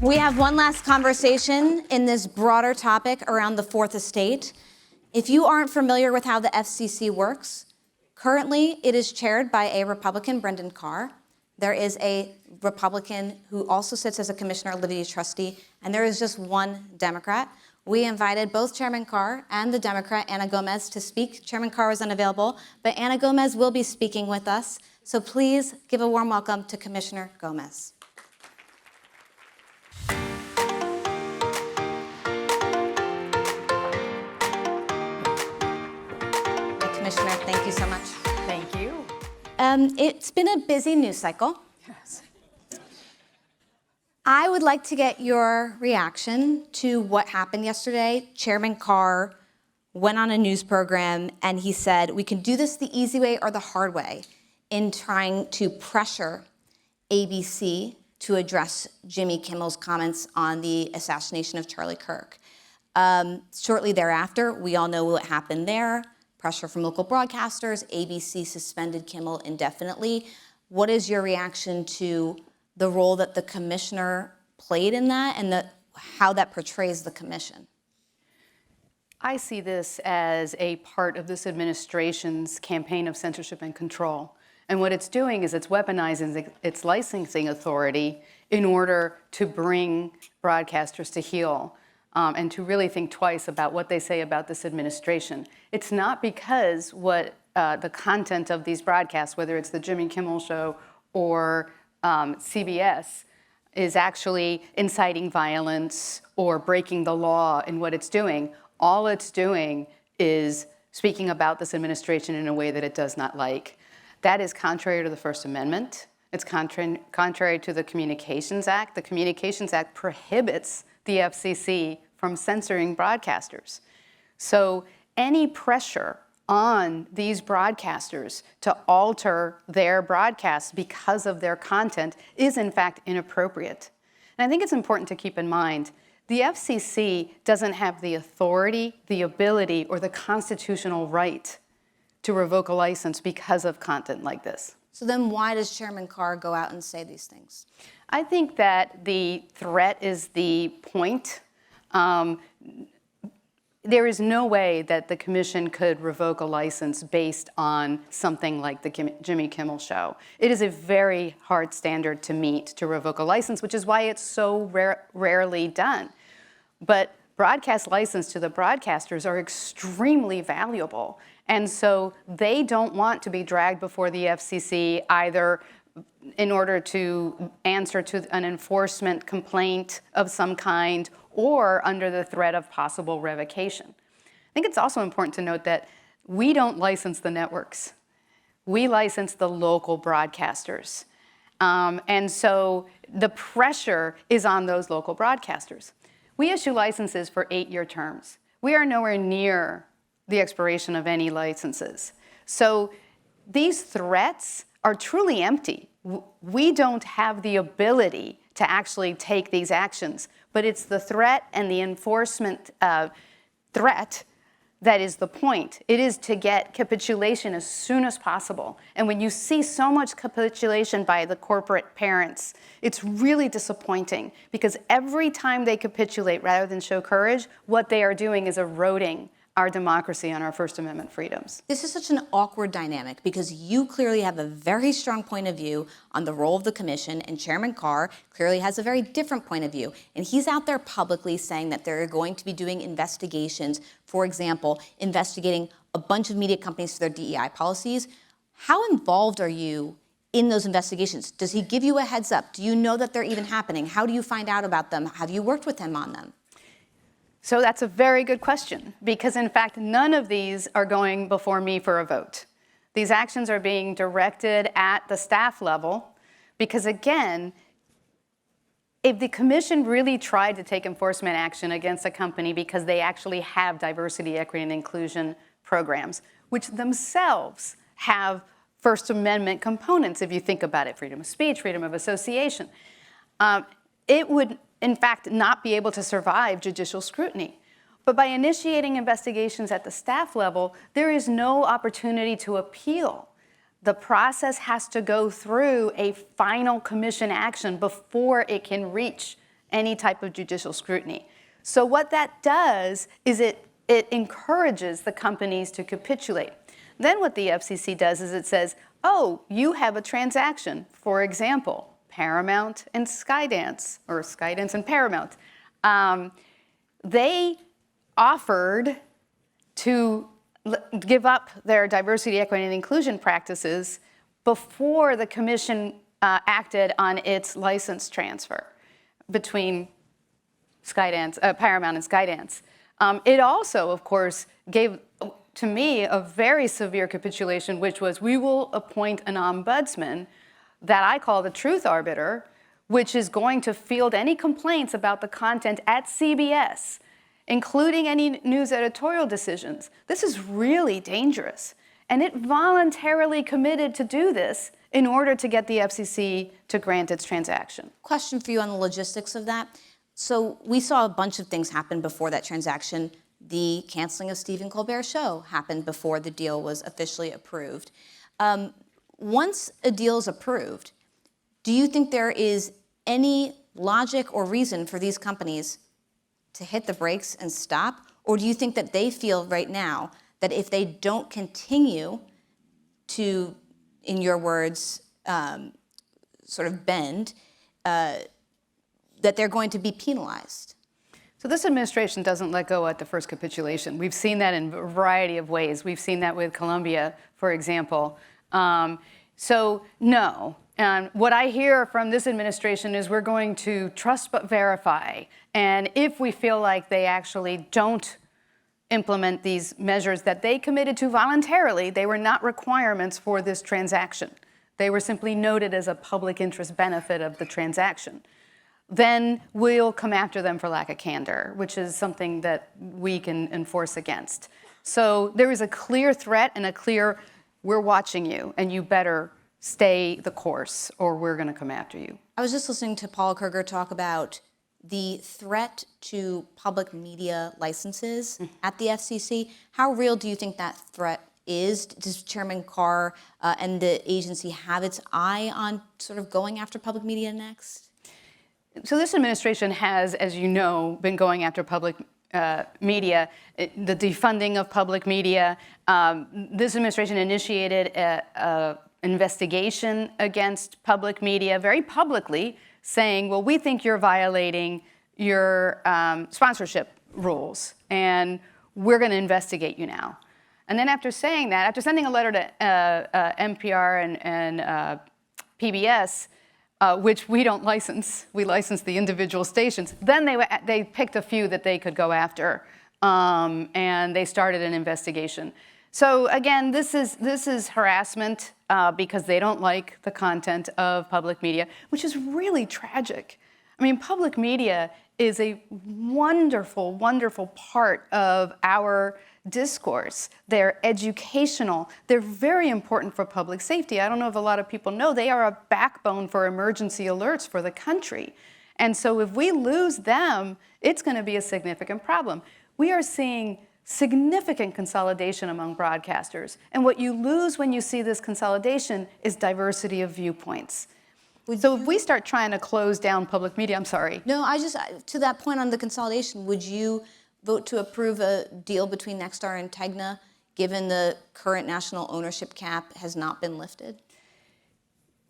We have one last conversation in this broader topic around the Fourth Estate. If you aren't familiar with how the FCC works, currently it is chaired by a Republican, Brendan Carr. There is a Republican who also sits as a commissioner, Liberty trustee, and there is just one Democrat. We invited both Chairman Carr and the Democrat, Ana Gomez, to speak. Chairman Carr was unavailable, but Ana Gomez will be speaking with us. So please give a warm welcome to Commissioner Gomez. Commissioner, thank you so much. Thank you. It's been a busy news cycle. Yes. I would like to get your reaction to what happened yesterday. Chairman Carr went on a news program and he said, we can do this the easy way or the hard way in trying to pressure ABC to address Jimmy Kimmel's comments on the assassination of Charlie Kirk. Shortly thereafter, we all know what happened there. Pressure from local broadcasters, ABC suspended Kimmel indefinitely. What is your reaction to the role that the commissioner played in that and how that portrays the commission? I see this as a part of this administration's campaign of censorship and control. And what it's doing is it's weaponizing its licensing authority in order to bring broadcasters to heel. And to really think twice about what they say about this administration. It's not because what the content of these broadcasts, whether it's the Jimmy Kimmel Show or CBS, is actually inciting violence or breaking the law in what it's doing. All it's doing is speaking about this administration in a way that it does not like. That is contrary to the First Amendment. It's contrary to the Communications Act. The Communications Act prohibits the FCC from censoring broadcasters. So any pressure on these broadcasters to alter their broadcasts because of their content is in fact inappropriate. And I think it's important to keep in mind, the FCC doesn't have the authority, the ability, or the constitutional right to revoke a license because of content like this. So then why does Chairman Carr go out and say these things? I think that the threat is the point. There is no way that the commission could revoke a license based on something like the Jimmy Kimmel Show. It is a very hard standard to meet to revoke a license, which is why it's so rarely done. But broadcast license to the broadcasters are extremely valuable. And so they don't want to be dragged before the FCC either in order to answer to an enforcement complaint of some kind or under the threat of possible revocation. I think it's also important to note that we don't license the networks. We license the local broadcasters. And so the pressure is on those local broadcasters. We issue licenses for 8-year terms. We are nowhere near the expiration of any licenses. So these threats are truly empty. We don't have the ability to actually take these actions, but it's the threat and the enforcement threat that is the point. It is to get capitulation as soon as possible. And when you see so much capitulation by the corporate parents, it's really disappointing because every time they capitulate rather than show courage, what they are doing is eroding our democracy and our First Amendment freedoms. This is such an awkward dynamic because you clearly have a very strong point of view on the role of the commission, and Chairman Carr clearly has a very different point of view. And he's out there publicly saying that they're going to be doing investigations, for example, investigating a bunch of media companies for their DEI policies. How involved are you in those investigations? Does he give you a heads up? Do you know that they're even happening? How do you find out about them? Have you worked with him on them? So that's a very good question, because in fact, none of these are going before me for a vote. These actions are being directed at the staff level, because again, if the commission really tried to take enforcement action against a company because they actually have diversity, equity, and inclusion programs, which themselves have First Amendment components, if you think about it, freedom of speech, freedom of association, it would in fact, not be able to survive judicial scrutiny. But by initiating investigations at the staff level, there is no opportunity to appeal. The process has to go through a final commission action before it can reach any type of judicial scrutiny. So what that does is it encourages the companies to capitulate. Then what the FCC does is it says, oh, you have a transaction. For example, Paramount and Skydance, or Skydance and Paramount. They offered to give up their diversity, equity, and inclusion practices before the commission acted on its license transfer between Paramount and Skydance. It also, of course, gave to me a very severe capitulation, which was we will appoint an ombudsman that I call the truth arbiter, which is going to field any complaints about the content at CBS, including any news editorial decisions. This is really dangerous. And it voluntarily committed to do this in order to get the FCC to grant its transaction. Question for you on the logistics of that. So we saw a bunch of things happen before that transaction. The canceling of Stephen Colbert's show happened before the deal was officially approved. Once a deal is approved, do you think there is any logic or reason for these companies to hit the brakes and stop? Or do you think that they feel right now that if they don't continue to, in your words, sort of bend, that they're going to be penalized? So this administration doesn't let go at the first capitulation. We've seen that in a variety of ways. We've seen that with Colombia, for example. So no. And what I hear from this administration is we're going to trust but verify. And if we feel like they actually don't implement these measures that they committed to voluntarily, they were not requirements for this transaction. They were simply noted as a public interest benefit of the transaction. Then we'll come after them for lack of candor, which is something that we can enforce against. So there is a clear threat and a clear, we're watching you, and you better stay the course, or we're going to come after you. I was just listening to Paula Kruger talk about the threat to public media licenses at the FCC. How real do you think that threat is? Does Chairman Carr and the agency have its eye on sort of going after public media next? So this administration has, as you know, been going after public media, the defunding of public media. This administration initiated an investigation against public media very publicly, saying, well, we think you're violating your sponsorship rules, and we're going to investigate you now. And then after saying that, after sending a letter to NPR and PBS, which we don't license, we license the individual stations, then they picked a few that they could go after, and they started an investigation. So again, this is harassment because they don't like the content of public media, which is really tragic. I mean, public media is a wonderful, wonderful part of our discourse. They're educational. They're very important for public safety. I don't know if a lot of people know, they are a backbone for emergency alerts for the country. And so if we lose them, it's going to be a significant problem. We are seeing significant consolidation among broadcasters. And what you lose when you see this consolidation is diversity of viewpoints. So if we start trying to close down public media, I'm sorry. No, to that point on the consolidation, would you vote to approve a deal between Nexstar and Tegna, given the current national ownership cap has not been lifted?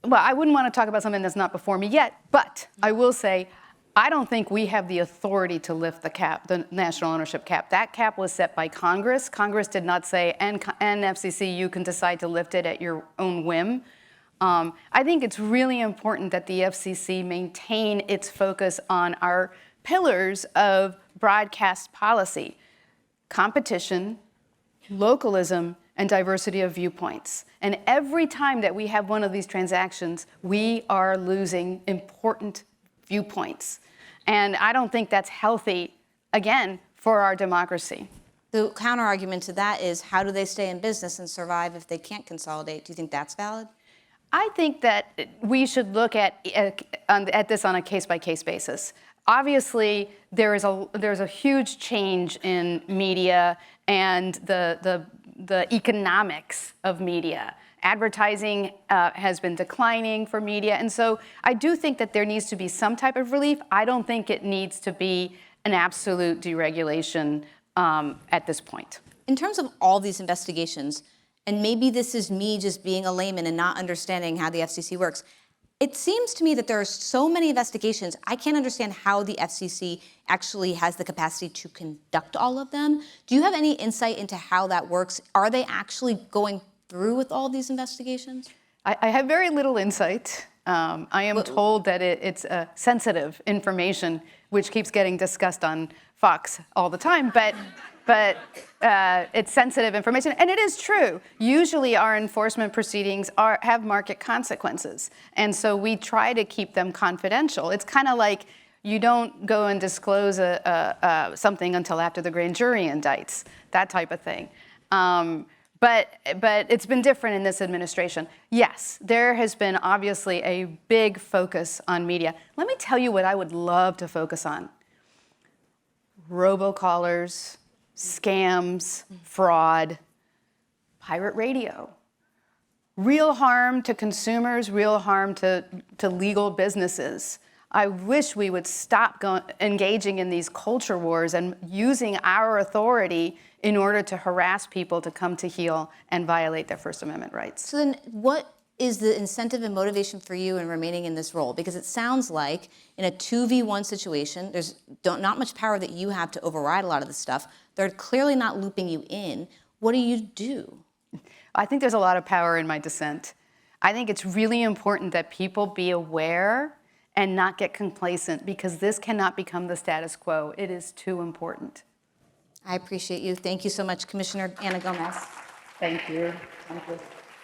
Well, I wouldn't want to talk about something that's not before me yet, but I will say, I don't think we have the authority to lift the cap, the national ownership cap. That cap was set by Congress. Congress did not say, and FCC, you can decide to lift it at your own whim. I think it's really important that the FCC maintain its focus on our pillars of broadcast policy: competition, localism, and diversity of viewpoints. And every time that we have one of these transactions, we are losing important viewpoints. And I don't think that's healthy, again, for our democracy. The counter-argument to that is, how do they stay in business and survive if they can't consolidate? Do you think that's valid? I think that we should look at this on a case-by-case basis. Obviously, there's a huge change in media and the economics of media. Advertising has been declining for media. And so I do think that there needs to be some type of relief. I don't think it needs to be an absolute deregulation at this point. In terms of all these investigations, and maybe this is me just being a layman and not understanding how the FCC works, it seems to me that there are so many investigations, I can't understand how the FCC actually has the capacity to conduct all of them. Do you have any insight into how that works? Are they actually going through with all these investigations? I have very little insight. I am told that it's sensitive information, which keeps getting discussed on Fox all the time, but it's sensitive information, and it is true. Usually our enforcement proceedings have market consequences, and so we try to keep them confidential. It's kind of like you don't go and disclose something until after the grand jury indicts, that type of thing. But it's been different in this administration. Yes, there has been obviously a big focus on media. Let me tell you what I would love to focus on. Robocallers, scams, fraud, pirate radio. Real harm to consumers, real harm to legal businesses. I wish we would stop engaging in these culture wars and using our authority in order to harass people to come to heel and violate their First Amendment rights. So then what is the incentive and motivation for you in remaining in this role? Because it sounds like in a 2v1 situation, there's not much power that you have to override a lot of this stuff. They're clearly not looping you in. What do you do? I think there's a lot of power in my dissent. I think it's really important that people be aware and not get complacent, because this cannot become the status quo. It is too important. I appreciate you. Thank you so much, Commissioner Ana Gomez. Thank you. Thank you.